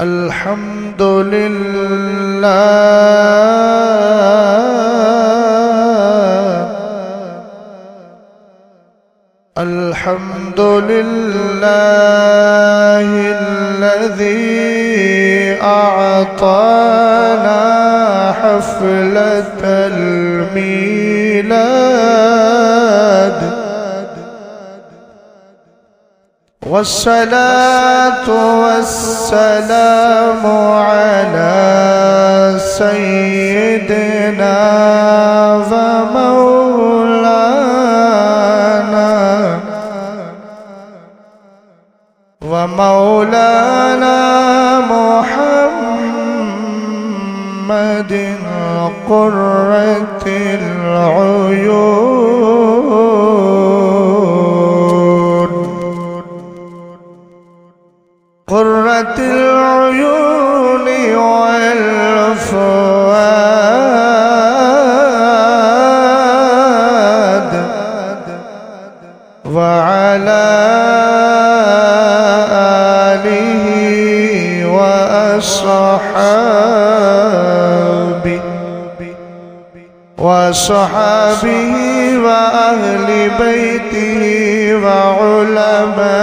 الحمد لله الحمد لله الذي أعطانا حفلة الميلاد والصلاة والسلام على سيدنا ومولانا محمد قرة العيون قرة العيون والفؤاد وعلى آله وصحابه وأهل بيته وعلماء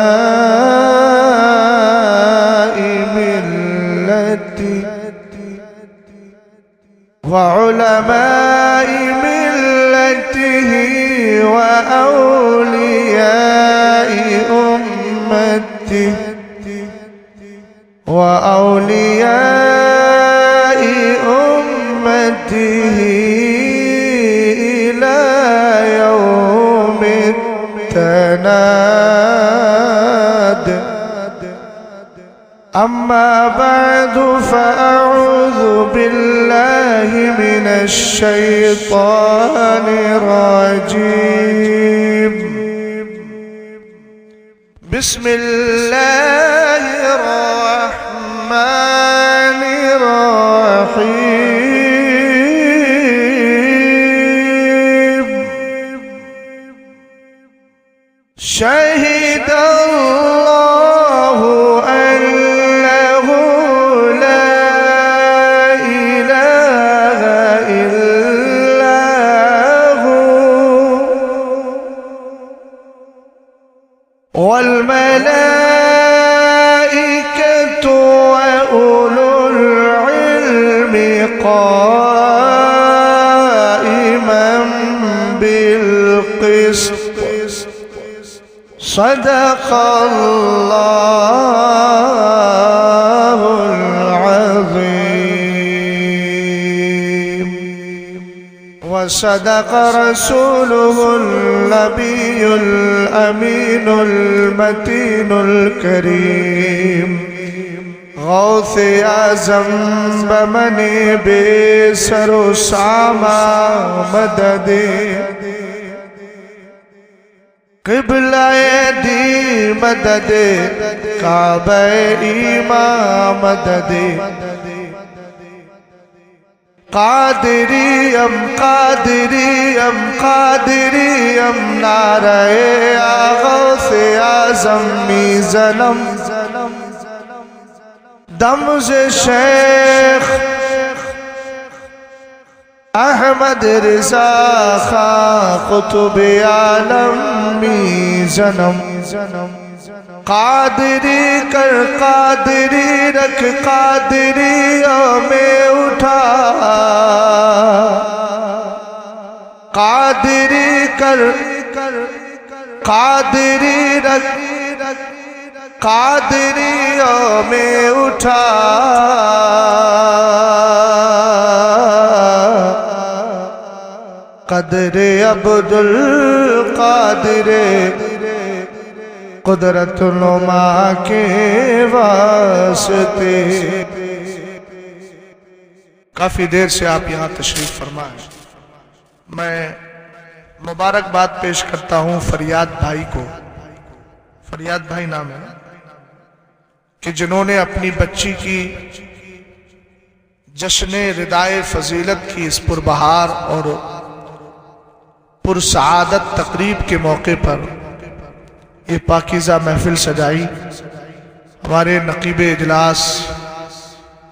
ملته وأولياء أمته إلى يوم التناد. أما بعد فأعوذ بالله من الشيطان الرجيم. بسم الله الرحمن الرحيم. شهد الله أنه لا إله إلا هو والملائكة وأولو العلم قائما بالقسط. صدق الله العظيم وصدق رسوله النبي الأمين المتين الكريم. غوث اعظم بمنی بے سر و ساما مدد قبلہ دی مدد کعبہ ایمان مدد قادریم قادریم قادریم نعرہ غوث اعظم میزنم دمز شیخ احمد رضا خان قطب عالم میزنم. قادری کر قادری رکھ قادریوں میں اٹھا. قادری کر قادری رکھ قادریوں میں اٹھا. قدر عبدالقادر قدرت نما کے واسطے. کافی دیر سے آپ یہاں تشریف فرما ہیں. میں مبارکباد پیش کرتا ہوں فریاد بھائی کو. فریاد بھائی نام ہے کہ جنہوں نے اپنی بچی کی جشن ردائے فضیلت کی اس پربہار اور پرسعادت تقریب کے موقع پر یہ پاکیزہ محفل سجائی. ہمارے نقیب اجلاس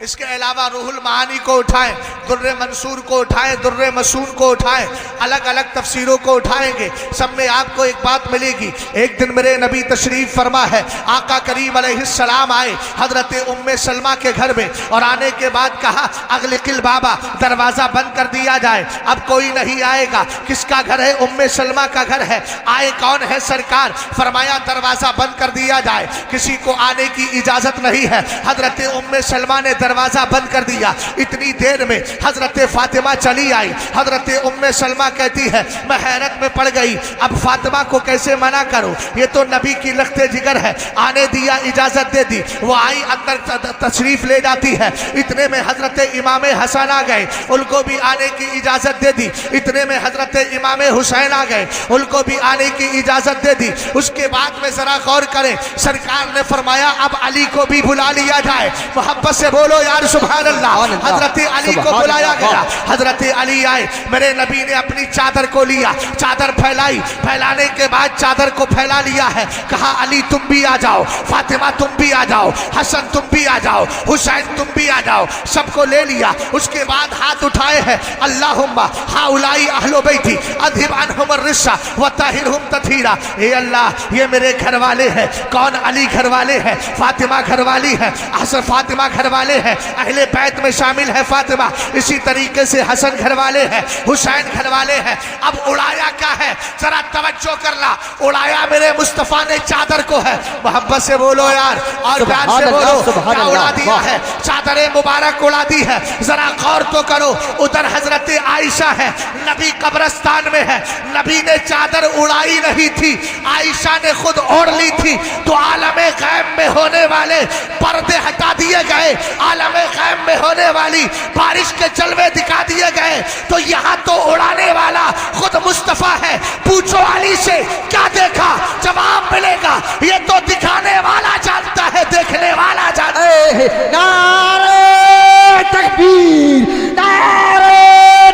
اس کے علاوہ روح المعانی کو اٹھائیں، در منصور کو اٹھائیں، در مسون کو اٹھائیں، الگ الگ تفسیروں کو اٹھائیں گے، سب میں آپ کو ایک بات ملے گی۔ ایک دن میرے نبی تشریف فرما ہے، آقا کریم علیہ السلام آئے حضرت ام سلمہ کے گھر میں، اور آنے کے بعد کہا اغلق البابا، دروازہ بند کر دیا جائے، اب کوئی نہیں آئے گا۔ کس کا گھر ہے؟ ام سلمہ کا گھر ہے۔ آئے کون ہے سرکار؟ فرمایا دروازہ بند کر دیا جائے، کسی کو آنے کی اجازت نہیں ہے۔ حضرت ام سلمہ نے دروازہ بند کر دیا۔ اتنی دیر میں حضرت فاطمہ چلی آئی۔ حضرت ام سلمہ کہتی ہے میں حیرت میں پڑ گئی، اب فاطمہ کو کیسے منع کروں، یہ تو نبی کی لخت جگر ہے۔ آنے دیا، اجازت دے دی، وہ آئی، اندر تشریف لے جاتی ہے۔ اتنے میں حضرت امام حسن آ گئے، ان کو بھی آنے کی اجازت دے دی۔ اتنے میں حضرت امام حسین آ گئے، ان کو بھی آنے کی اجازت دے دی۔ اس کے بعد میں ذرا غور کریں، سرکار نے فرمایا اب علی کو بھی بلا لیا جائے۔ محبت سے بولو یار سبحان اللہ۔ حضرت علی کو بلایا گیا، حضرت علی آئے، میرے نبی نے اپنی چادر کو لیا، چادر پھیلائی، پھیلانے کے بعد چادر کو پھیلا لیا ہے، کہا علی تم بھی آ جاؤ، فاطمہ تم بھی آ جاؤ، حسن تم بھی آ جاؤ، حسین تم بھی آ جاؤ، سب کو لے لیا۔ اس کے بعد ہاتھ اٹھائے ہیں، اللہم ہؤلاء اہل بیتی اذھب عنہم الرجس وطہرہم تطہیرا، اے اللہ یہ میرے گھر والے ہیں۔ کون؟ علی گھر والے ہیں، فاطمہ گھر والی ہے، حسن فاطمہ گھر والے ہیں، اہل بیت میں شامل ہے فاطمہ، اسی طریقے سے حسن گھر والے ہیں، حسین گھر والے ہیں۔ اب اڑایا کیا ہے؟ ذرا توجہ کرنا، اڑایا میرے مصطفیٰ نے چادر کو ہے۔ محبت سے بولو یار اور پیار سے بولو، کیا اڑا دیا ہے؟ چادر مبارک اڑا دی ہے۔ ذرا غور تو کرو، ادھر حضرت عائشہ ہے، نبی قبرستان میں ہے، نبی نے چادر اڑائی نہیں تھی، عائشہ نے خود اوڑھ لی تھی، تو عالم غیب میں ہونے والے پردے ہٹا دیے گئے، عالم غیب میں ہونے والی بارش کے جلوے دکھا دیے گئے، تو یہاں تو اڑانے والا خود مصطفیٰ ہے۔ پوچھو علی سے کیا دیکھا، جواب ملے گا یہ تو دکھانے والا جانتا ہے، دیکھنے والا جانتا ہے۔ نعرہ تکبیر، نعرہ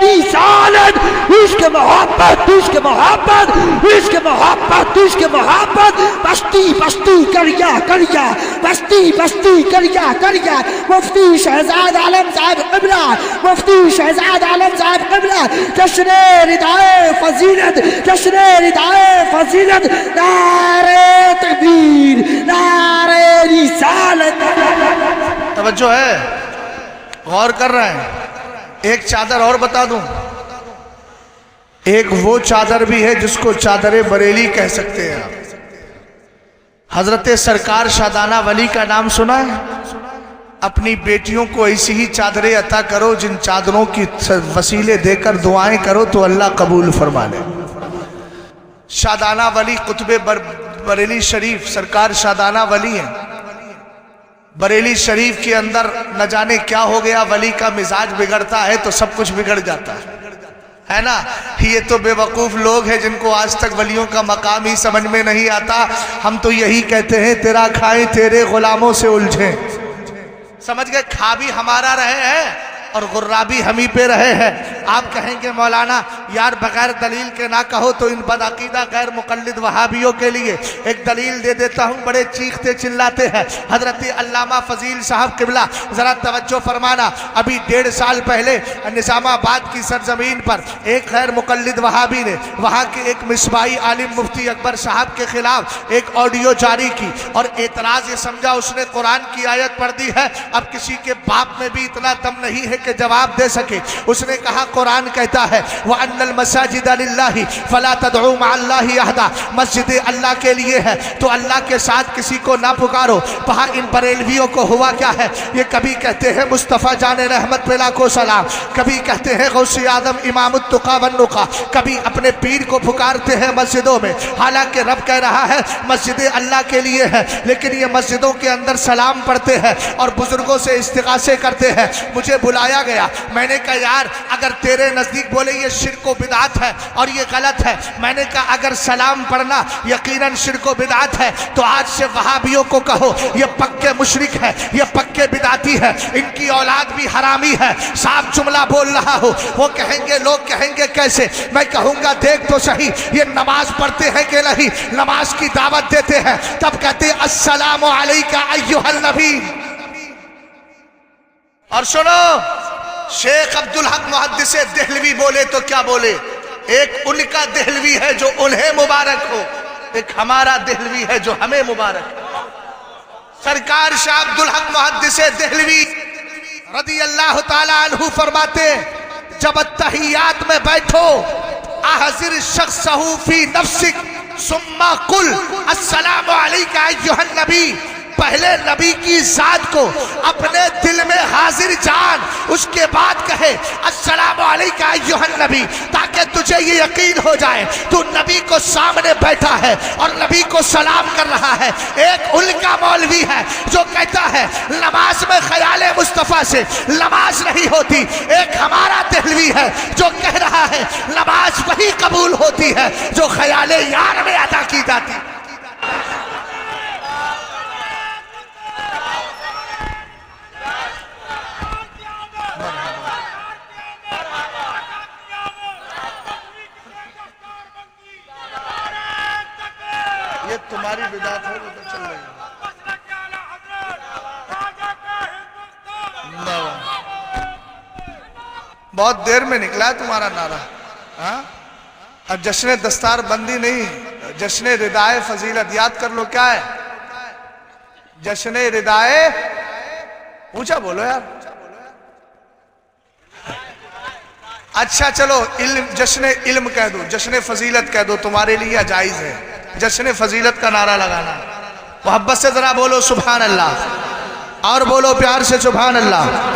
رسالت، عشق محبت، عشق محبت، عشق محبت، عشق محبت، بستی بستی کریا کریا، بستی بستی کریا کریا، مفتی شہزاد عالم صاحب قبلہ، مفتی شہزاد عالم صاحب قبلہ، جشن ردائے فضیلت، جشن ردائے فضیلت، نعرہ تکبیر، نعرہ رسالت۔ توجہ ہے، غور کر رہے ہیں۔ ایک چادر اور بتا دوں، ایک وہ چادر بھی ہے جس کو چادر بریلی کہہ سکتے ہیں آپ۔ حضرت سرکار شادانہ ولی کا نام سنا ہے؟ اپنی بیٹیوں کو ایسی ہی چادریں عطا کرو جن چادروں کی وسیلے دے کر دعائیں کرو تو اللہ قبول فرما لے۔ شادانہ ولی قطب بریلی شریف سرکار شادانہ ولی ہیں۔ بریلی شریف کے اندر نہ جانے کیا ہو گیا، ولی کا مزاج بگڑتا ہے تو سب کچھ بگڑ جاتا ہے نا۔ یہ تو بے وقوف لوگ ہیں جن کو آج تک ولیوں کا مقام ہی سمجھ میں نہیں آتا۔ ہم تو یہی کہتے ہیں تیرا کھائیں تیرے غلاموں سے الجھیں۔ سمجھ گئے، کھا بھی ہمارا رہے ہیں اور غرہ بھی ہم ہی پہ رہے ہیں۔ آپ کہیں گے مولانا یار بغیر دلیل کے نہ کہو تو ان بدعقیدہ غیر مقلد وہابیوں کے لیے ایک دلیل دے دیتا ہوں، بڑے چیختے چلاتے ہیں۔ حضرت علامہ فضیل صاحب قبلہ ذرا توجہ فرمانا، ابھی 1.5 سال پہلے نظام آباد کی سرزمین پر ایک غیر مقلد وہابی نے وہاں کے ایک مصباحی عالم مفتی اکبر صاحب کے خلاف ایک آڈیو جاری کی اور اعتراض یہ سمجھا اس نے قرآن کی آیت پڑھ دی ہے، اب کسی کے باپ میں بھی اتنا دم نہیں ہے کہ جواب دے سکے۔ اس نے کہا قرآن کہتا ہے وَأَنَّ الْمَسَاجِدَ لِلَّهِ فَلَا تَدْعُوا مَعَ اللَّهِ أَحَدًا، مسجد اللہ کے لیے ہے تو اللہ کے ساتھ کسی کو نہ پکارو۔ وہاں ان بریلویوں کو ہوا کیا ہے، یہ کبھی کہتے ہیں مصطفیٰ جان رحمت پہ لاکھوں سلام، کبھی کہتے ہیں غوث اعظم امام التقیٰ والنقیٰ، کبھی اپنے پیر کو پکارتے ہیں مسجدوں میں، حالانکہ رب کہہ رہا ہے مسجد اللہ کے لیے ہے، لیکن یہ مسجدوں کے اندر سلام پڑھتے ہیں اور بزرگوں سے استغاثے کرتے ہیں۔ مجھے بلایا گیا، میں نے کہا یار اگر تیرے نزدیک بولے یہ شرک و بدعت ہے اور یہ غلط ہے، میں نے کہا اگر سلام پڑھنا یقیناً شرک و بدعت ہے تو آج سے وہابیوں کو کہو یہ پکے مشرک ہے، یہ پکے بدعتی ہے، ان کی اولاد بھی حرامی ہے۔ صاف جملہ بول رہا ہو، وہ کہیں گے، لوگ کہیں گے کیسے، میں کہوں گا دیکھ تو صحیح یہ نماز پڑھتے ہیں کہ نہیں، نماز کی دعوت دیتے ہیں تب کہتے ہیں السلام علیکہ ایھا النبی، اور سنو شیخ عبدالحق محدث دہلوی بولے تو کیا بولے؟ ایک ان کا دہلوی ہے جو انہیں مبارک ہو، ایک ہمارا دہلوی ہے جو ہمیں مبارک ہے۔ سرکار شاہ عبدالحق محدث دہلوی رضی اللہ تعالی عنہ فرماتے جب التحیات میں بیٹھو احذر شخصہ فی نفسک ثم قل السلام علیک ایھا النبی، پہلے نبی کی ذات کو اپنے دل میں حاضر جان، اس کے بعد کہے السلام علیک ایھا النبی، تاکہ تجھے یہ یقین ہو جائے تو نبی کو سامنے بیٹھا ہے اور نبی کو سلام کر رہا ہے۔ ایک ان کا مولوی ہے جو کہتا ہے نماز میں خیال مصطفیٰ سے نماز نہیں ہوتی، ایک ہمارا دہلوی ہے جو کہہ رہا ہے نماز وہی قبول ہوتی ہے جو خیال یار میں ادا کی جاتی ہے۔ یہ تمہاری بدعت ہے جو تو چل رہی ہے۔ بہت دیر میں نکلا ہے تمہارا نعرہ، ہاں؟ اب جشن دستار بندی نہیں، جشن ردائے فضیلت یاد کر لو کیا ہے؟ جشن ردائے، اونچا بولو یار۔ اچھا چلو علم، جشن علم کہہ دو، جشن فضیلت کہہ دو، تمہارے لیے جائز ہے جشن فضیلت کا نعرہ لگانا۔ محبت سے ذرا بولو سبحان اللہ، اور بولو پیار سے سبحان اللہ۔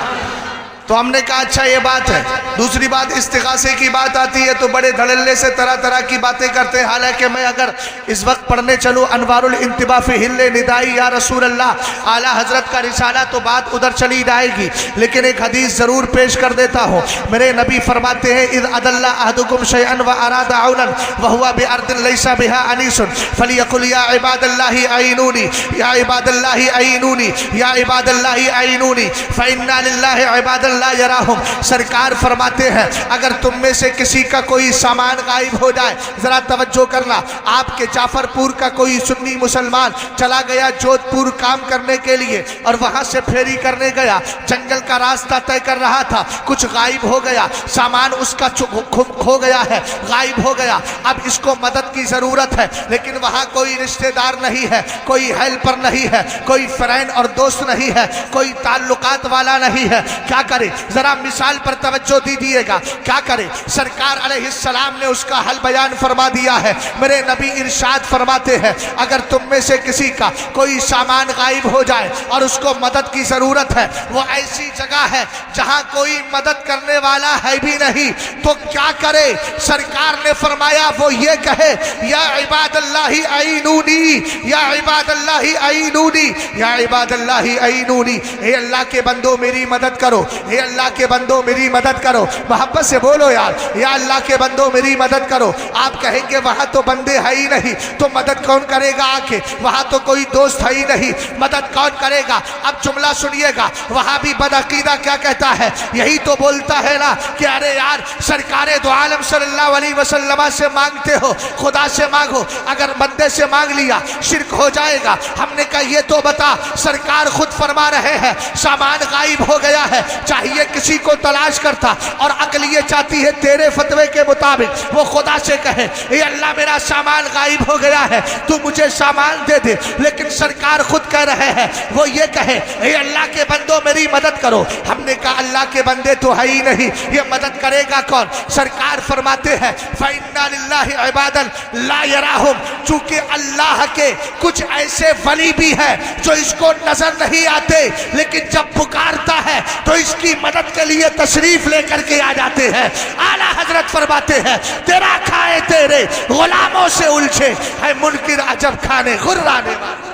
تو ہم نے کہا اچھا یہ بات ہے۔ دوسری بات استغاثے کی بات آتی ہے تو بڑے دھڑلے سے طرح طرح کی باتیں کرتے ہیں، حالانکہ میں اگر اس وقت پڑھنے چلوں انوار الانتباہ فی حل ندائی یا رسول اللہ اعلیٰ حضرت کا رسالہ تو بات ادھر چلی جائے گی، لیکن ایک حدیث ضرور پیش کر دیتا ہوں۔ میرے نبی فرماتے ہیں اذ ادل احدکم شیئا واراد عونا وهو بارض ليس بها انیس فلیقل یا عباد اللہ اعینونی یا عباد اللہ اعینونی یا عباد اللہ اعینونی فإنا للہ عباد اللہ یراہم۔ سرکار فرماتے ہیں اگر تم میں سے کسی کا کوئی سامان غائب ہو جائے، ذرا توجہ کرنا، آپ کے جعفر پور کا کوئی سنی مسلمان چلا گیا جودھ پور کام کرنے کے لیے اور وہاں سے پھیری کرنے گیا، جنگل کا راستہ طے کر رہا تھا، کچھ غائب ہو گیا، سامان اس کا کھو گیا ہے، غائب ہو گیا، اب اس کو مدد کی ضرورت ہے، لیکن وہاں کوئی رشتہ دار نہیں ہے، کوئی ہیلپر نہیں ہے، کوئی فرینڈ اور دوست نہیں ہے، کوئی تعلقات والا نہیں ہے، کیا کرے؟ ذرا مثال پر توجہ دیجیے گا، کیا کرے؟ سرکار علیہ السلام نے اس کا حل بیان فرما دیا ہے۔ میرے نبی ارشاد فرماتے ہیں اگر تم میں سے کسی کا کوئی سامان غائب ہو جائے اور اس کو مدد کی ضرورت ہے، وہ ایسی جگہ ہے جہاں کوئی مدد کرنے والا ہے بھی نہیں، تو کیا کرے؟ سرکار نے فرمایا وہ یہ کہے یا عباد اللہ اعینونی یا عباد اللہ اعینونی یا عباد اللہ اعینونی، اے اللہ کے بندوں میری مدد کرو، اے اللہ کے بندوں میری مدد کرو۔ محبت سے بولو یار، یا اللہ کے بندوں میری مدد کرو۔ آپ کہیں گے وہاں تو بندے ہے ہی نہیں، تو مدد کون کرے گا؟ آکے وہاں تو کوئی دوست ہے ہی نہیں، مدد کون کرے گا؟ اب جملہ سنیے گا، وہاں بھی بدعقیدہ کیا کہتا ہے؟ یہی تو بولتا ہے نا کہ ارے یار سرکار دو عالم صلی اللہ علیہ وسلم سے مانگتے ہو، خدا سے مانگو، اگر بندے سے مانگ لیا شرک ہو جائے گا۔ ہم نے کہا یہ تو بتا، سرکار خود فرما رہے ہیں سامان غائب ہو گیا ہے، چاہیے کسی کو تلاش کرتا، اور عقل یہ چاہتی ہے تیرے فتوے کے مطابق وہ خدا سے کہے اے اللہ میرا سامان غائب ہو گیا ہے، تو مجھے سامان دے دے، لیکن سرکار خود کہہ رہے ہیں وہ یہ کہے اے اللہ کے بندوں میری مدد کرو۔ ہم نے کہا اللہ کے بندے تو ہے ہی نہیں، یہ مدد کرے گا کون؟ سرکار فرماتے ہیں فَإِنَّا لِلَّهِ عِبَادًا لَا يَرَاهُمْ، چونکہ اللہ کے کچھ ایسے ولی بھی ہیں جو اس کو نظر نہیں آتے، لیکن جب پکارتا ہے تو اس کی مدد کے لیے تشریف لے کر کے آ جاتے ہیں۔ اعلیٰ حضرت فرماتے ہیں تیرا کھائے تیرے غلاموں سے الجھے ہے منکر عجب کھانے غرانے والے۔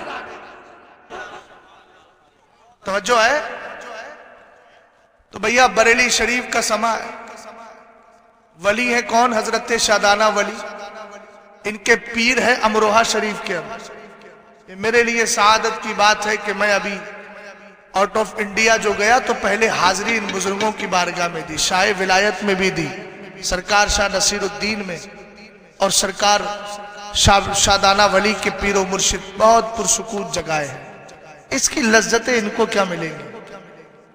توجہ ہے؟ تو بھیا بریلی شریف کا سما ہے، ولی ہے کون؟ حضرت شادانہ ولی، ان کے پیر ہے امروہہ شریف کے اندر۔ یہ میرے لیے سعادت کی بات ہے کہ میں ابھی آؤٹ آف انڈیا جو گیا تو پہلے حاضری ان بزرگوں کی بارگاہ میں دی، شاہ ولایت میں بھی دی، سرکار شاہ نصیر الدین میں، اور سرکار شادانہ ولی کے پیر و مرشد، بہت پرسکون جگہ ہے۔ اس کی لذتیں ان کو کیا ملیں گی؟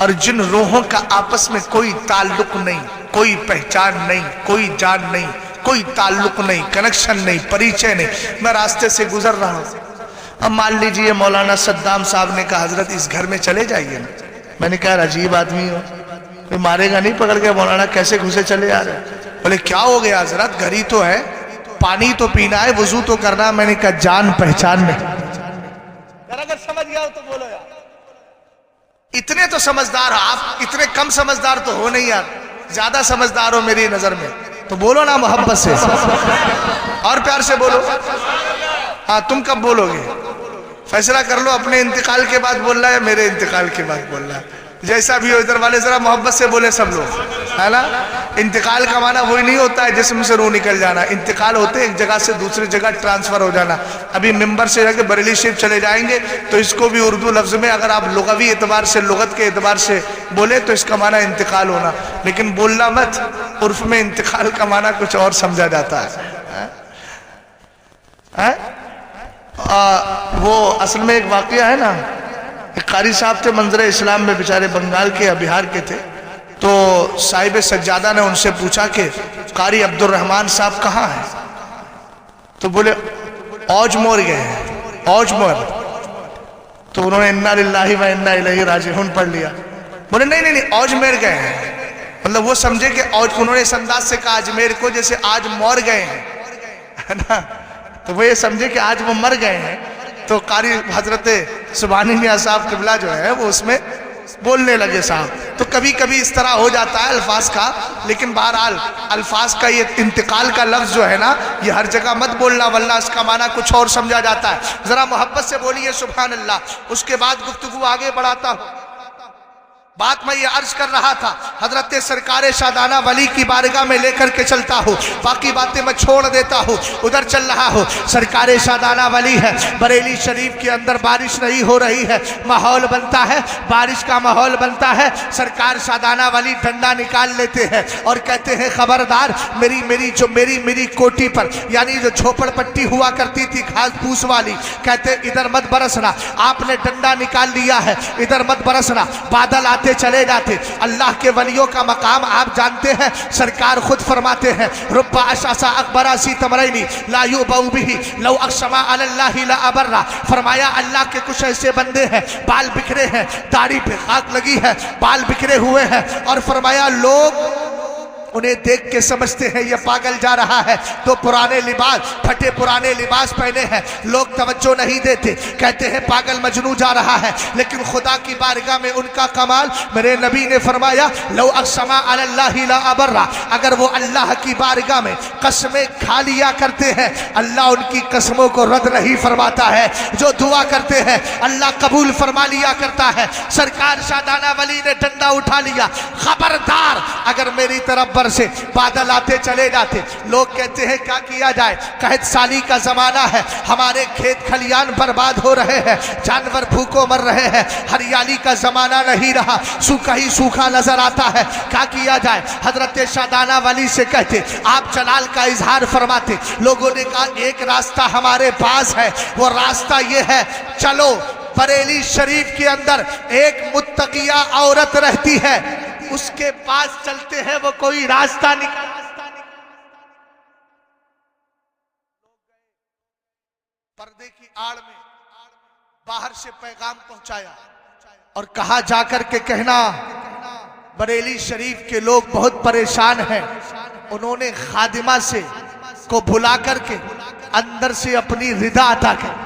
اور جن روحوں کا آپس میں کوئی تعلق نہیں, کوئی پہچان نہیں, کوئی جان نہیں, کوئی تعلق نہیں, کنیکشن نہیں, پریچے نہیں. میں راستے سے گزر رہا ہوں, اب مان لیجئے مولانا صدام صاحب نے کہا حضرت اس گھر میں چلے جائیے نا. میں نے کہا عجیب آدمی ہو, کوئی مارے گا نہیں پکڑ کے, مولانا کیسے گھسے چلے آ رہے. بولے کیا ہو گیا حضرت, گھر ہی تو ہے, پانی تو پینا ہے, وضو تو کرنا. میں نے کہا جان پہچان نہیں. اگر سمجھ گیا ہو تو بولو یار. اتنے تو سمجھدار ہو آپ, اتنے کم سمجھدار تو ہو نہیں یار, زیادہ سمجھدار ہو میری نظر میں. تو بولو نا محبت سے اور پیار سے بولو. ہاں تم کب بولو گے فیصلہ کر لو, اپنے انتقال کے بعد بول رہا ہے یا میرے انتقال کے بعد بول رہا ہے. جیسا بھی ہو ادھر والے ذرا محبت سے بولے سب لوگ, ہے نا. انتقال کا معنی وہی نہیں ہوتا ہے جسم سے روح نکل جانا. انتقال ہوتے ایک جگہ سے دوسری جگہ ٹرانسفر ہو جانا. ابھی ممبر سے جا کے بریلی شریف چلے جائیں گے تو اس کو بھی اردو لفظ میں اگر آپ لغوی اعتبار سے, لغت کے اعتبار سے بولے تو اس کا معنی انتقال ہونا, لیکن بولنا مت. عرف میں انتقال کا معنی کچھ اور سمجھا جاتا ہے. وہ اصل میں ایک واقعہ ہے نا, ایک قاری صاحب تھے منظر اسلام میں, بیچارے بنگال کے یا بہار کے تھے. تو صاحب سجادہ نے ان سے پوچھا کہ قاری عبد الرحمن صاحب کہاں ہیں؟ تو بولے اوج مور گئے ہیں, اوج مور. تو انہوں نے انا للہ و انا الیہ راجعون پڑھ لیا. بولے نہیں نہیں اوج میر گئے ہیں, مطلب وہ سمجھے کہ اوج, انہوں نے اس انداز سے کہا اجمیر کو جیسے آج مور گئے ہیں, ہے نا. تو وہ یہ سمجھے کہ آج وہ مر گئے ہیں. تو قاری حضرت سبحانی میاں صاحب قبلہ جو ہے وہ اس میں بولنے لگے صاحب. تو کبھی کبھی اس طرح ہو جاتا ہے الفاظ کا, لیکن بہرحال الفاظ کا یہ انتقال کا لفظ جو ہے نا, یہ ہر جگہ مت بولنا ورنہ اس کا معنی کچھ اور سمجھا جاتا ہے. ذرا محبت سے بولیے سبحان اللہ. اس کے بعد گفتگو آگے بڑھاتا ہوں. بات میں یہ عرض کر رہا تھا, حضرت سرکار شادانہ ولی کی بارگاہ میں لے کر کے چلتا ہوں, باقی باتیں میں چھوڑ دیتا ہوں. ادھر چل رہا ہوں, سرکار شادانہ ولی ہے, بریلی شریف کے اندر بارش نہیں ہو رہی ہے, ماحول بنتا ہے, بارش کا ماحول بنتا ہے. سرکار شادانہ ولی ڈنڈا نکال لیتے ہیں اور کہتے ہیں خبردار, میری کوٹی پر یعنی جو جھوپڑ پٹی ہوا کرتی تھی گھاس پھوس والی, کہتے ادھر مت برسنا. آپ نے ڈنڈا نکال لیا ہے, ادھر مت برسنا. بادل آتے چلے جاتے. اللہ کے ولیوں کا مقام آپ جانتے ہیں, سرکار خود فرماتے ہیں رب اشعث اکبر سی تمرینی لا یؤبؤ بہ لو اقسم علی اللہ لابر. فرمایا اللہ کے کچھ ایسے بندے ہیں بال بکھرے ہیں, داڑھی پہ خاک لگی ہے, بال بکھرے ہوئے ہیں, اور فرمایا لوگ انہیں دیکھ کے سمجھتے ہیں یہ پاگل جا رہا ہے, تو پرانے لباس, پھٹے پرانے لباس پہنے ہیں, لوگ توجہ نہیں دیتے, کہتے ہیں پاگل مجنون جا رہا ہے. لیکن خدا کی بارگاہ میں ان کا کمال, میرے نبی نے فرمایا لو اقسم علی اللہ لابر. اگر وہ اللہ کی بارگاہ میں قسمیں کھا لیا کرتے ہیں, اللہ ان کی قسموں کو رد نہیں فرماتا ہے. جو دعا کرتے ہیں اللہ قبول فرما لیا کرتا ہے. سرکار شادانہ ولی نے ڈنڈا اٹھا لیا, خبردار اگر میری طرف سے بادل آتے چلے جاتے. لوگ کہتے ہیں کیا کیا جائے, قحط سالی کا زمانہ ہے, ہمارے کھیت کھلیان برباد ہو رہے ہیں, جانور بھوکوں مر رہے ہیں, ہریالی کا زمانہ نہیں رہا, سوکھا ہی سوکھا نظر آتا ہے, کیا کیا جائے. حضرت شادانہ ولی سے کہتے, آپ جلال کا اظہار فرماتے. لوگوں نے کہا ایک راستہ ہمارے پاس ہے, وہ راستہ یہ ہے, چلو بریلی شریف کے اندر ایک متقیہ عورت رہتی ہے, اس کے پاس چلتے ہیں, وہ کوئی راستہ نکال. پردے کی آڑ میں باہر سے پیغام پہنچایا اور کہا جا کر کے کہنا بریلی شریف کے لوگ بہت پریشان ہیں. انہوں نے خادمہ سے کو بھلا کر کے اندر سے اپنی رضا عطا کر,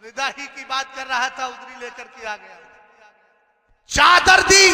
رضا ہی کی بات کر رہا تھا, ادھری لے کر کے آ گیا, چادر دی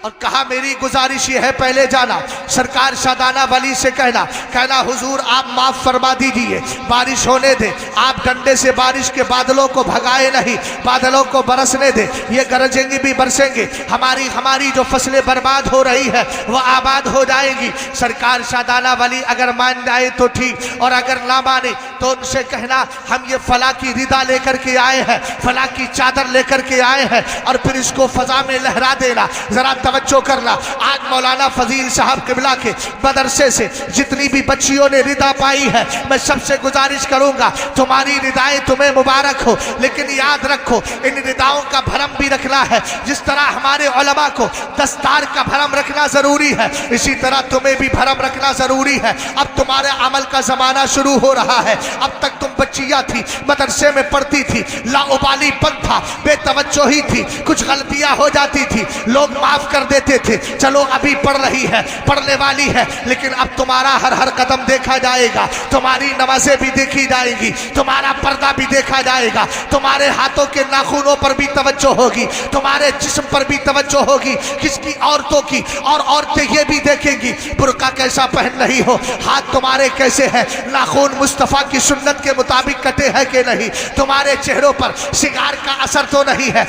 اور کہا میری گزارش یہ ہے پہلے جانا سرکار شادانہ ولی سے کہنا حضور آپ معاف فرما دیجئے, بارش ہونے دے, آپ ڈنڈے سے بارش کے بادلوں کو بھگائے نہیں, بادلوں کو برسنے دے, یہ گرجیں گی بھی برسیں گے, ہماری جو فصلیں برباد ہو رہی ہے وہ آباد ہو جائیں گی. سرکار شادانہ ولی اگر مان جائے تو ٹھیک, اور اگر نہ مانے تو ان سے کہنا ہم یہ فلاں کی ردا لے کر کے آئے ہیں, فلاں کی چادر لے کر کے آئے ہیں, اور پھر اس کو فضا میں لہرا دینا. ذرا توجہ کرنا. آج مولانا فضیل صاحب قبلہ کے مدرسے سے جتنی بھی بچیوں نے ردا پائی ہے, میں سب سے گزارش کروں گا تمہاری ردائیں تمہیں مبارک ہو, لیکن یاد رکھو ان رداؤں کا بھرم بھی رکھنا ہے. جس طرح ہمارے علماء کو دستار کا بھرم رکھنا ضروری ہے, اسی طرح تمہیں بھی بھرم رکھنا ضروری ہے. اب تمہارے عمل کا زمانہ شروع ہو رہا ہے. اب تک تم بچیاں تھی, مدرسے میں پڑھتی تھی, لا ابالی پن تھا, بے توجہی تھی, کچھ غلطیاں ہو جاتی تھی, لوگ معاف کر دیتے تھے. چلو ابھی پڑھ رہی ہے, پڑھنے والی ہے, لیکن اب تمہارا ہر قدم دیکھا جائے گا. تمہاری نمازیں بھی دیکھی جائیں گی, تمہارا پردہ بھی دیکھا جائے گا, تمہارے ہاتھوں کے ناخنوں پر بھی توجہ ہوگی, تمہارے جسم پر بھی توجہ ہوگی. کس کی؟ عورتوں کی. اور عورتیں یہ بھی دیکھیں گی برقع کیسا پہن رہی ہو, ہاتھ تمہارے کیسے ہیں, ناخن مصطفیٰ کی سنت کے مطابق کٹے ہیں کہ نہیں, تمہارے چہروں پر سگار کا اثر تو نہیں ہے,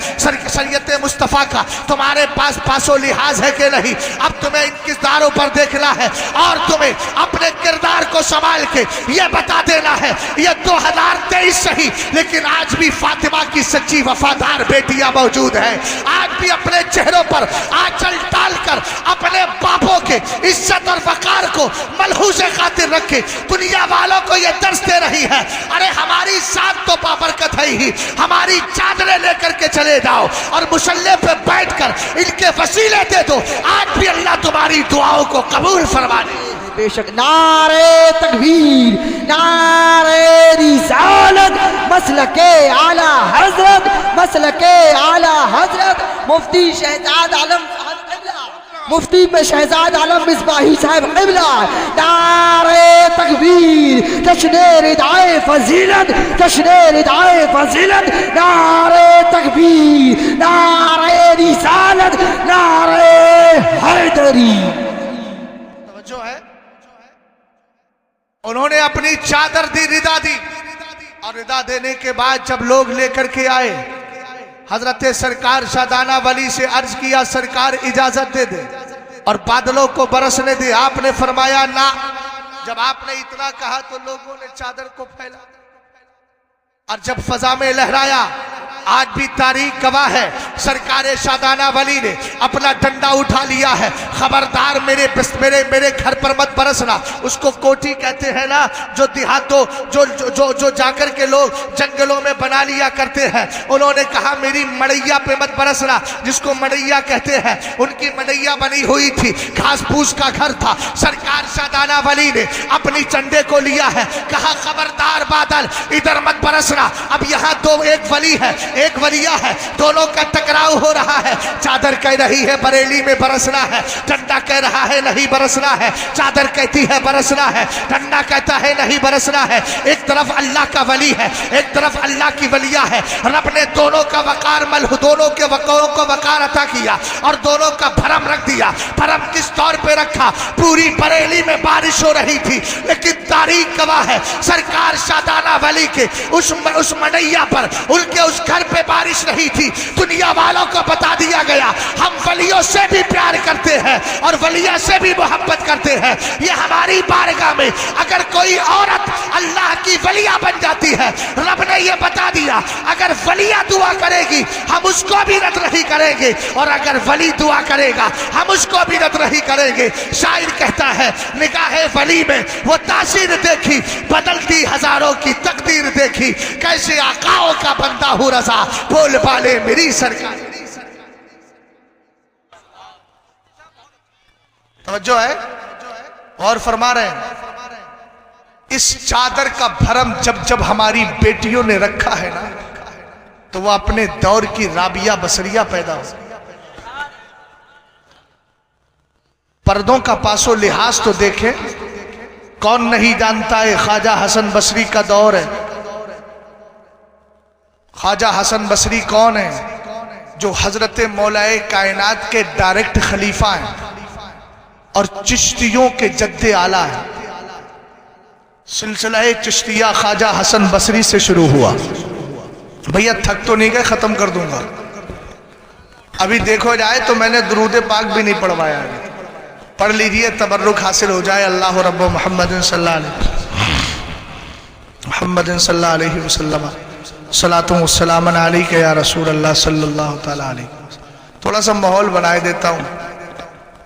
شریعت مصطفیٰ کا تمہارے پاس و لحاظ ہے کہ نہیں. اب تمہیں ان کرداروں پر دیکھنا ہے اور تمہیں اپنے کردار کو سنبھال کے یہ بتا دینا ہے. یہ 2023 صحیح, لیکن آج بھی فاطمہ کی سچی وفادار بیٹیاں موجود ہیں. آج بھی اپنے چہروں پر آنچل ڈال کر اپنے باپوں کے عزت اور وقار کو ملحوظ خاطر رکھے دنیا والوں کو یہ درس دے رہی ہے. ارے ہماری ذات تو بابرکت ہے ہی, ہماری چادریں لے کر کے چلے جاؤ اور مصلی پہ بیٹھ کر ان کے وسیلے دے دو. آج بھی اللہ تمہاری دعاؤں کو قبول فرما لے. بے شک. نعرہ تکبیر, نعرہ رسالت, مسلک اعلی حضرت, مسلک اعلی حضرت مفتی شہزاد عالم صاحب قبلہ, مفتی میں شہزاد عالم مصباحی صاحب قبلہ. نعرہ تکبیر, جشن ردائے فضیلت, جشن ردائے فضیلت. نعرہ تکبیر, نعرہ رسالت, نعرہ حیدری. توجہ ہے, انہوں نے اپنی چادر دی, ردا دی, اور ردا دینے کے بعد جب لوگ لے کر کے آئے, حضرت سرکار شادانہ ولی سے عرض کیا سرکار اجازت دے دے اور بادلوں کو برسنے دے. آپ نے فرمایا نہ. جب آپ نے اتنا کہا تو لوگوں نے چادر کو پھیلا اور جب فضا میں لہرایا. آج بھی تاریخ گواہ ہے, سرکار شادانہ ولی نے اپنا ڈنڈا اٹھا لیا ہے. خبردار میرے گھر پر مت برسنا. اس کو کوٹی کہتے ہیں نا, جو دیہاتوں جو جا کر کے لوگ جنگلوں میں بنا لیا کرتے ہیں. انہوں نے کہا میری مڑیا پہ مت برسنا, جس کو مڑیا کہتے ہیں. ان کی مڑیا بنی ہوئی تھی, گھاس پھوس کا گھر تھا. سرکار شادانہ ولی نے اپنی چنڈے کو لیا ہے, کہا خبردار بادل ادھر مت برسنا. اب یہاں ایک ولی ہے ایک ولیہ ہے, دونوں کا ٹکراؤ ہو رہا ہے. چادر کہہ رہی ہے بریلی میں برسنا ہے, ڈنڈا کہہ رہا ہے نہیں برسنا ہے. چادر کہتی ہے برسنا ہے, ڈنڈا کہتا ہے نہیں برسنا ہے. ایک طرف اللہ کا ولی ہے, ایک طرف اللہ کی ولیہ ہے. رب نے دونوں کا وقار دونوں کے وقاروں کو وقار عطا کیا اور دونوں کا بھرم رکھ دیا. بھرم کس طور پہ رکھا؟ پوری بریلی میں بارش ہو رہی تھی, لیکن تاریخ گواہ ہے سرکار شادانہ ولی کے اس مڑیا پر, ان کے اس گھر پہ بارش نہیں تھی. دنیا والوں کو بتا دیا گیا ہم ولیوں سے بھی پیار کرتے ہیں اور ولیہ سے بھی محبت کرتے ہیں. یہ ہماری بارگاہ میں اگر کوئی عورت اللہ کی ولیہ بن جاتی ہے, رب نے یہ بتا دیا اگر ولیہ دعا کرے گی ہم اس کو بھی رد نہیں کریں گے, اور اگر ولی دعا کرے گا ہم اس کو بھی رد نہیں کریں گے. شاعر کہتا ہے نگاہ ولی میں وہ تاثیر دیکھی, بدلتی ہزاروں کی تقدیر دیکھی, کیسے آقاؤں کا بندہ ہوں رضا, بول بالے میری سرکار. توجہ ہے, اور فرما رہے ہیں اس چادر کا بھرم جب ہماری بیٹیوں نے رکھا ہے نا, تو وہ اپنے دور کی رابعہ بصریہ پیدا ہو. پردوں کا پاس و لحاظ تو دیکھیں, کون نہیں جانتا ہے خواجہ حسن بصری کا دور ہے. خواجہ حسن بصری کون ہے؟ جو حضرت مولائے کائنات کے ڈائریکٹ خلیفہ ہیں اور چشتیوں کے جد اعلیٰ ہیں. سلسلہ چشتیہ خواجہ حسن بصری سے شروع ہوا. بھیا تھک تو نہیں گئے, ختم کر دوں گا. ابھی دیکھو جائے تو میں نے درود پاک بھی نہیں پڑھوایا, پڑھ لیجئے تبرک حاصل ہو جائے. اللہ رب محمد صلی اللہ علیہ وسلم صلاۃ و سلام علیک یا رسول اللہ صلی اللہ تعالیٰ علیہ. تھوڑا سا ماحول بنائے دیتا ہوں.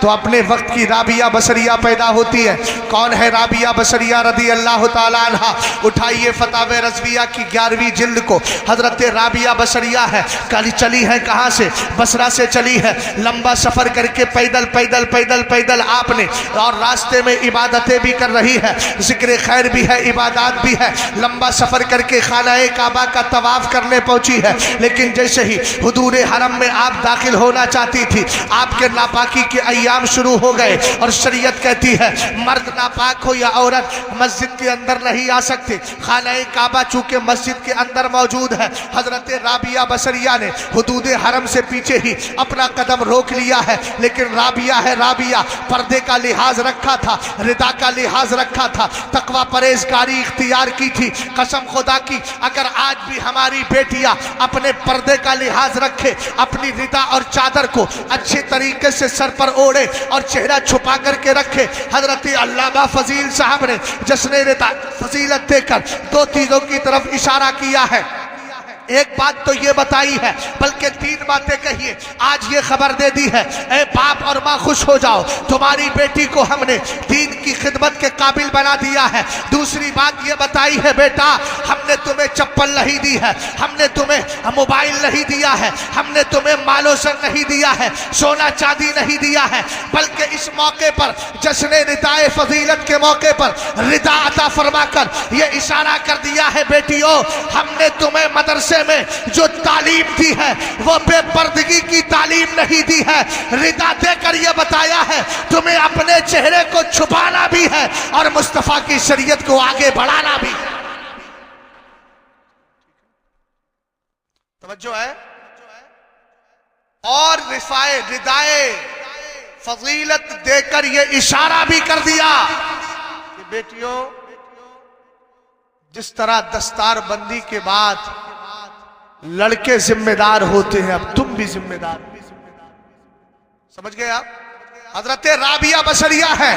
تو اپنے وقت کی رابعہ بصریہ پیدا ہوتی ہے۔ کون ہے رابعہ بصریہ رضی اللہ تعالیٰ عنہ؟ اٹھائیے فتاوی رضویہ کی 11ویں جلد کو، حضرت رابعہ بصریہ ہے، چلی ہے کہاں سے؟ بصرہ سے چلی ہے، لمبا سفر کر کے پیدل آپ نے، اور راستے میں عبادتیں بھی کر رہی ہے، ذکر خیر بھی ہے، عبادات بھی ہے، لمبا سفر کر کے خانہ کعبہ کا طواف کرنے پہنچی ہے، لیکن جیسے ہی حضور حرم میں آپ داخل ہونا چاہتی تھی، آپ کے ناپاکی کے ایام شروع ہو گئے، اور شریعت کہتی ہے مرد ناپاک ہو یا عورت مسجد کے اندر نہیں آ سکتے۔ خانہ کعبہ چونکہ مسجد کے اندر موجود ہے، حضرت رابعہ بصریہ نے حدود حرم سے پیچھے ہی اپنا قدم روک لیا ہے، لیکن رابعہ پردے کا لحاظ رکھا تھا، ردا کا لحاظ رکھا تھا، تقوی پرہیزگاری اختیار کی تھی۔ قسم خدا کی اگر آج بھی ہماری بیٹیاں اپنے پردے کا لحاظ رکھے، اپنی ردا اور چادر کو اچھے طریقے سے سر پر اوڑے اور چہرہ چھپا کر کے رکھے، حضرت علامہ فضیل صاحب نے جشن ردا فضیلت دے کر دو چیزوں کی طرف اشارہ کیا ہے۔ ایک بات تو یہ بتائی ہے، بلکہ 3 باتیں کہیے، آج یہ خبر دے دی ہے، اے باپ اور ماں خوش ہو جاؤ، تمہاری بیٹی کو ہم نے دین کی خدمت کے قابل بنا دیا ہے۔ دوسری بات یہ بتائی ہے، بیٹا ہم نے تمہیں چپل نہیں دی ہے، ہم نے تمہیں موبائل نہیں دیا ہے، ہم نے تمہیں مال و زر نہیں دیا ہے، سونا چاندی نہیں دیا ہے، بلکہ اس موقع پر جشن ردائے فضیلت کے موقع پر ردا عطا فرما کر یہ اشارہ کر دیا ہے، بیٹیوں ہم نے تمہیں مدرسے میں جو تعلیم دی ہے وہ بے پردگی کی تعلیم نہیں دی ہے، ردا دے کر یہ بتایا ہے تمہیں اپنے چہرے کو چھپانا بھی ہے اور مصطفیٰ کی شریعت کو آگے بڑھانا بھی ہے۔ توجہ ہے؟ اور ردائے فضیلت دے کر یہ اشارہ بھی کر دیا کہ بیٹیوں جس طرح دستار بندی کے بعد لڑکے ذمہ دار ہوتے ہیں، اب تم بھی ذمہ دار، سمجھ گئے آپ؟ حضرت رابعہ بصریہ ہے،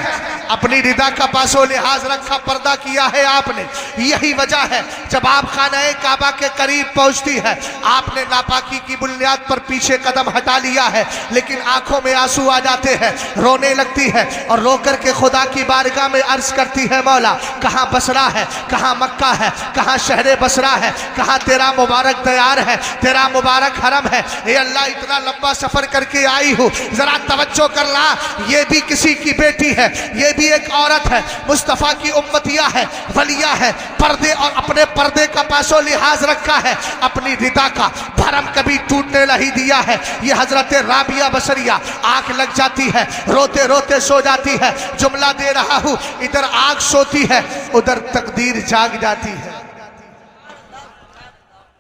اپنی ردا کا پاس و لحاظ رکھا، پردہ کیا ہے آپ نے۔ یہی وجہ ہے جب آپ خانہ کعبہ کے قریب پہنچتی ہے، آپ نے ناپاکی کی بنیاد پر پیچھے قدم ہٹا لیا ہے، لیکن آنکھوں میں آنسو آ جاتے ہیں، رونے لگتی ہے اور رو کر کے خدا کی بارگاہ میں عرض کرتی ہے، مولا کہاں بصرہ ہے، کہاں مکہ ہے، کہاں شہر بصرہ ہے، کہاں تیرا مبارک دیار ہے، تیرا مبارک حرم ہے؟ اے اللہ اتنا لمبا سفر کر کے آئی ہوں، ذرا توجہ کر لا، یہ بھی کسی کی بیٹی ہے، یہ بھی ایک عورت ہے، مصطفیٰ کی امتیہ ہے، ولیہ ہے، پردے اور اپنے پردے کا پاس و لحاظ رکھا ہے، اپنی ردا کا بھرم کبھی ٹوٹنے نہیں دیا ہے۔ یہ حضرت رابعہ بصریہ آنکھ لگ جاتی ہے، روتے روتے سو جاتی ہے، جملہ دے رہا ہوں، ادھر آنکھ سوتی ہے ادھر تقدیر جاگ جاتی ہے۔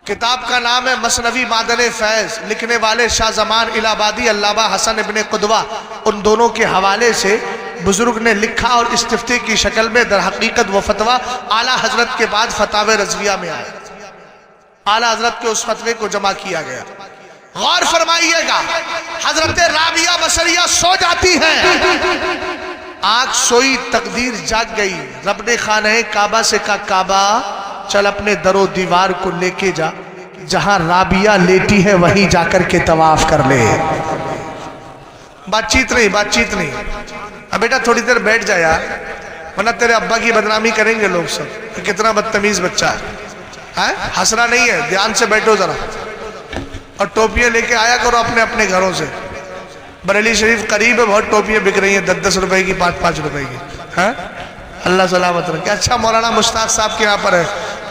کتاب کا نام ہے مثنوی معدن فیض، لکھنے والے شاہ زمان الہ آبادی علامہ حسن ابن قدوہ، ان دونوں کے حوالے سے بزرگ نے لکھا اور استفتی کی شکل میں در حقیقت وہ فتویٰ اعلیٰ حضرت کے بعد فتاوی رضویہ میں آئے، اعلیٰ حضرت کے اس فتوے کو جمع کیا گیا۔ غور فرمائیے گا، حضرت رابعہ بصریہ سو جاتی ہے، آنکھ سوئی تقدیر جاگ گئی، رب نے خانہ کعبہ سے کہا کعبہ چل اپنے در و دیوار کو لے کے جا، جہاں رابعہ لیٹی ہے وہیں جا کر کے طواف کر لے۔ بات چیت نہیں، اب بیٹا تھوڑی دیر بیٹھ جا یار، ورنہ تیرے ابا کی بدنامی کریں گے لوگ سب کہ کتنا بدتمیز بچہ ہے، ہنسنا نہیں ہے، دھیان سے بیٹھو ذرا، اور ٹوپیاں لے کے آیا کرو اپنے اپنے گھروں سے۔ بریلی شریف قریب ہے، بہت ٹوپیاں بک رہی ہیں 10-10 روپے کی، 5-5 روپے کی، اللہ سلامت رکھے۔ اچھا مولانا مشتاق صاحب کے یہاں پر ہے،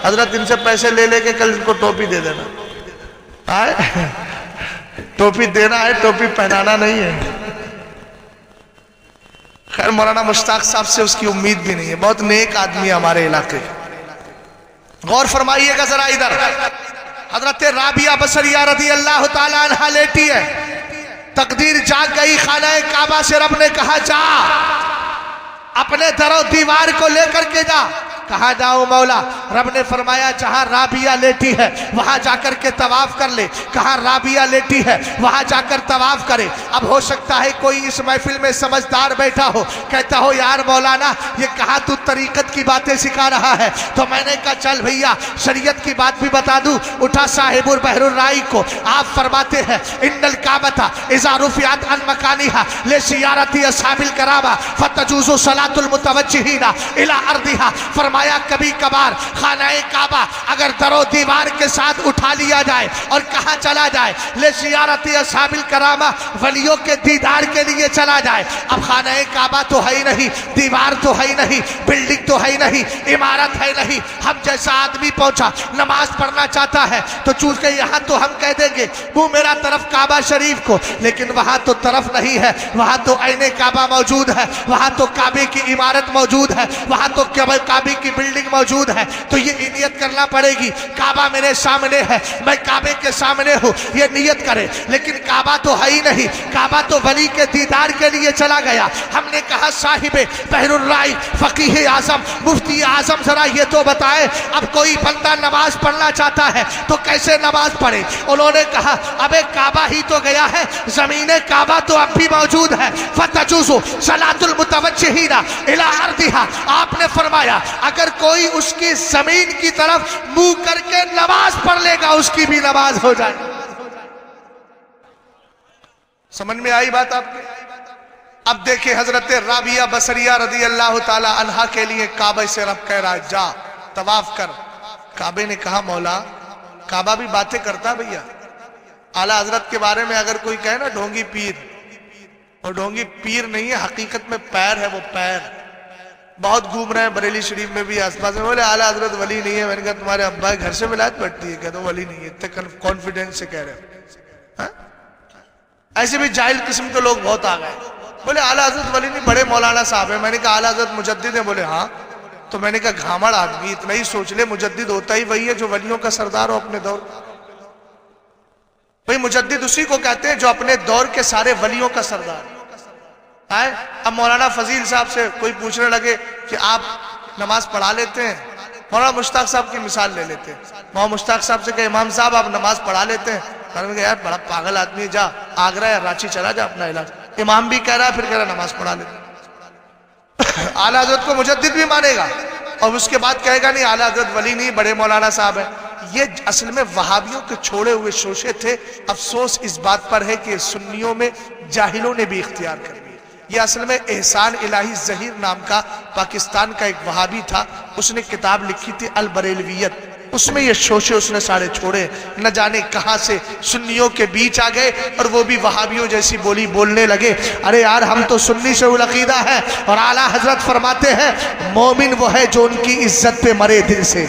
حضرت ان سے پیسے لے لے کے کل ان کو ٹوپی دے دینا، ٹوپی دینا ہے، ٹوپی پہنانا نہیں ہے۔ خیر مولانا مشتاق صاحب سے اس کی امید بھی نہیں ہے، بہت نیک آدمی ہے ہمارے علاقے۔ غور فرمائیے گا ذرا ادھر، حضرت رابعہ بصریہ رضی اللہ تعالیٰ عنہ لیٹی ہے، تقدیر جاگ گئی، خانہ کعبہ سے رب نے کہا جا اپنے در و دیوار کو لے کر کے جا، کہاں جاؤں مولا؟ رب نے فرمایا جہاں رابعہ لیٹی ہے وہاں جا کر کے طواف کر لے، کہاں رابعہ لیٹی ہے وہاں جا کر طواف کرے۔ اب ہو سکتا ہے کوئی اس محفل میں سمجھدار بیٹھا ہو، کہتا ہو یار مولانا یہ کہاں تو طریقت کی باتیں سکھا رہا ہے؟ تو میں نے کہا چل بھیا شریعت کی بات بھی بتا دوں۔ اٹھا صاحب البحر الرائی کو، آپ فرماتے ہیں ان الکعبۃ اذا رفعت عن مکانها لزیارت اصحاب الکرامہ فتجوز صلاۃ المتوجہین الی ارضها۔ فرمایا کبھی کبھار خانہ کعبہ اگر در و دیوار کے ساتھ اٹھا لیا جائے اور کہاں چلا جائے؟ لزیارت اصحاب الکرامہ، ولیوں کے دیدار کے لیے چلا جائے۔ اب خانہ کعبہ تو ہے ہی نہیں، دیوار تو ہے ہی نہیں، بلڈنگ تو ہے ہی نہیں، عمارت ہے نہیں۔ ہم جیسا آدمی پہنچا نماز پڑھنا چاہتا ہے تو چونکہ یہاں تو ہم کہہ دیں گے وہ میرا طرف کعبہ شریف کو، لیکن وہاں تو طرف نہیں ہے، وہاں تو عین کعبہ موجود ہے، وہاں تو کعبے کی عمارت موجود ہے، وہاں تو کعبے کی بلڈنگ موجود ہے۔ تو یہ نیت کرنا پڑے گی کعبہ میرے سامنے ہے، میں کعبے کے سامنے ہوں، یہ نیت کرے۔ لیکن کعبہ تو ہے ہی نہیں، کعبہ تو ولی کے دیدار کے لیے چلا گیا۔ ہم نے کہا صاحب بحر الرائی، فقیہ اعظم، مفتی اعظم ذرا یہ تو بتائے اب کوئی بندہ نماز پڑھنا چاہتا ہے تو کیسے نماز پڑھے؟ انہوں نے کہا ابے کعبہ ہی تو گیا ہے، زمین کعبہ تو اب بھی موجود ہے۔ فتجوز صلاۃ المتوجہین الی ارضها۔ آپ نے فرمایا اگر کوئی اس کی زمین کی طرف منہ کر کے نماز پڑھ لے گا اس کی بھی نماز ہو جائے۔ سمجھ میں آئی بات آپ کے؟ اب دیکھیں حضرت رابعہ بصریہ رضی اللہ تعالی عنہا کے لیے کعبہ سے رب کہہ رہا ہے جا طواف کر۔ کعبے نے کہا مولا کعبہ بھی باتیں کرتا بھیا۔ اعلیٰ حضرت کے بارے میں اگر کوئی کہے نا ڈھونگی پیر، اور ڈھونگی پیر نہیں ہے، حقیقت میں پیر ہے، وہ پیر بہت گھوم رہے ہیں بریلی شریف میں بھی آس پاس میں۔ بولے اعلیٰ حضرت ولی نہیں ہے۔ میں نے کہا تمہارے ابا گھر سے ولایت بڑھتی ہے؟ کہتے ولی نہیں ہے، اتنے کانفیڈنس سے کہہ رہے ہیں۔ ایسے بھی جاہل قسم کے لوگ بہت آ گئے۔ بولے اعلیٰ حضرت ولی نہیں، بڑے مولانا صاحب ہیں۔ میں نے کہا اعلیٰ حضرت مجدد ہیں؟ بولے ہاں۔ تو میں نے کہا گھامڑ آدمی اتنا ہی سوچ لے، مجدد ہوتا ہی وہی ہے جو ولیوں کا سردار ہو اپنے دور۔ بھئی مجدد اسی کو کہتے ہیں جو اپنے دور کے سارے ولیوں کا سردار ہے۔ اب مولانا فضیل صاحب سے کوئی پوچھنے لگے کہ آپ نماز پڑھا لیتے ہیں؟ مولانا مشتاق صاحب کی مثال لے لیتے ہیں۔ مولانا مشتاق صاحب سے کہ امام صاحب آپ نماز پڑھا لیتے ہیں؟ میں نے کہا یار بڑا پاگل آدمی ہے، جا آگرہ یا رانچی چلا جا اپنا علاج۔ امام بھی کہہ رہا ہے پھر کہہ رہا نماز پڑھا لیتے۔ اعلیٰ حضرت کو مجدد بھی مانے گا اور اس کے بعد کہے گا نہیں اعلیٰ حضرت ولی نہیں، بڑے مولانا صاحب ہیں۔ یہ اصل میں وہابیوں کے چھوڑے ہوئے شوشے تھے۔ افسوس اس بات پر ہے کہ سنیوں میں جاہلوں نے بھی اختیار کر لیا۔ یہ اصل میں احسان الہی ظہیر نام کا پاکستان کا ایک وہابی تھا، اس نے کتاب لکھی تھی البریلویت، اس میں یہ شوشے اس نے سارے چھوڑے۔ نہ جانے کہاں سے سنیوں کے بیچ آ گئے اور وہ بھی وہابیوں جیسی بولی بولنے لگے۔ ارے یار ہم تو سنی سے العقیدہ ہیں، اور اعلیٰ حضرت فرماتے ہیں مومن وہ ہے جو ان کی عزت پہ مرے دل سے،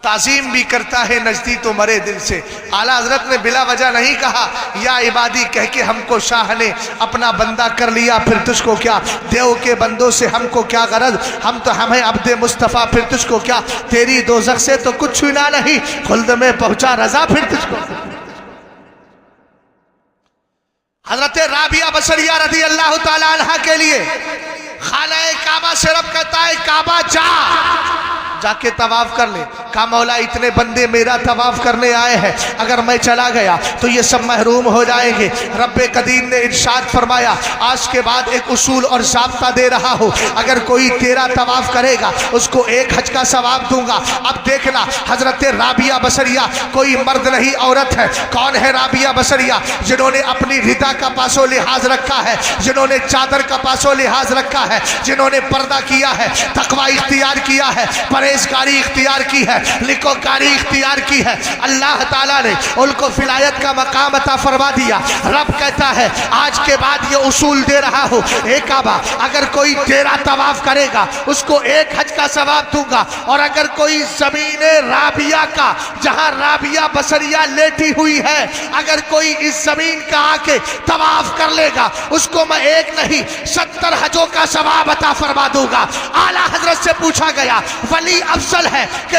تعظیم بھی کرتا ہے نزدی تو مرے دل سے۔ اعلیٰ حضرت نے بلا وجہ نہیں کہا یا عبادی کہہ کے ہم کو شاہ نے اپنا بندہ کر لیا، پھر تجھ کو کیا، دیو کے بندوں سے ہم کو کیا غرض، ہم تو ہمیں عبد مصطفیٰ، پھر تجھ کو کیا، تیری دوزخ سے تو کچھ چھینا نہیں، خلد میں پہنچا رضا پھر تجھ کو۔ حضرت رابعہ بصریہ رضی اللہ تعالی عنہ کے لیے خانہ کعبہ سے رب کہتا ہے کعبہ جا کے طواف کر لے۔ کہا مولا اتنے بندے میرا طواف کرنے آئے ہیں، اگر میں چلا گیا تو یہ سب محروم ہو جائیں گے۔ رب قدیم نے ارشاد فرمایا آج کے بعد ایک اصول اور ضابطہ دے رہا ہوں، اگر کوئی تیرا طواف کرے گا اس کو ایک حج کا ثواب دوں گا۔ اب دیکھنا حضرت رابعہ بصریہ کوئی مرد نہیں عورت ہے۔ کون ہے رابعہ بصریہ؟ جنہوں نے اپنی ردا کا پاس و لحاظ رکھا ہے، جنہوں نے چادر کا پاس و لحاظ رکھا ہے، جنہوں نے پردہ کیا ہے، تقوی اختیار کیا ہے، پرہیزگاری اختیار کی ہے، لکوکاری اختیار کی ہے۔ اللہ تعالیٰ نے ان کو ولایت کا مقام عطا فرما دیا۔ رب کہتا ہے آج کے بعد یہ اصول دے رہا ہوں، اے کعبہ اگر کوئی تیرا طواف کرے گا اس کو ایک حج کا ثواب دوں گا، اور اگر کوئی زمین رابعہ کا جہاں رابعہ بصریہ لیٹی ہوئی ہے اگر کوئی اس زمین کا آ کے طواف کر لے گا اس کو میں ایک نہیں 70 حجوں کا ثواب عطا فرما دوں گا۔ اعلیٰ حضرت سے پوچھا گیا ولی افضل ہے کہ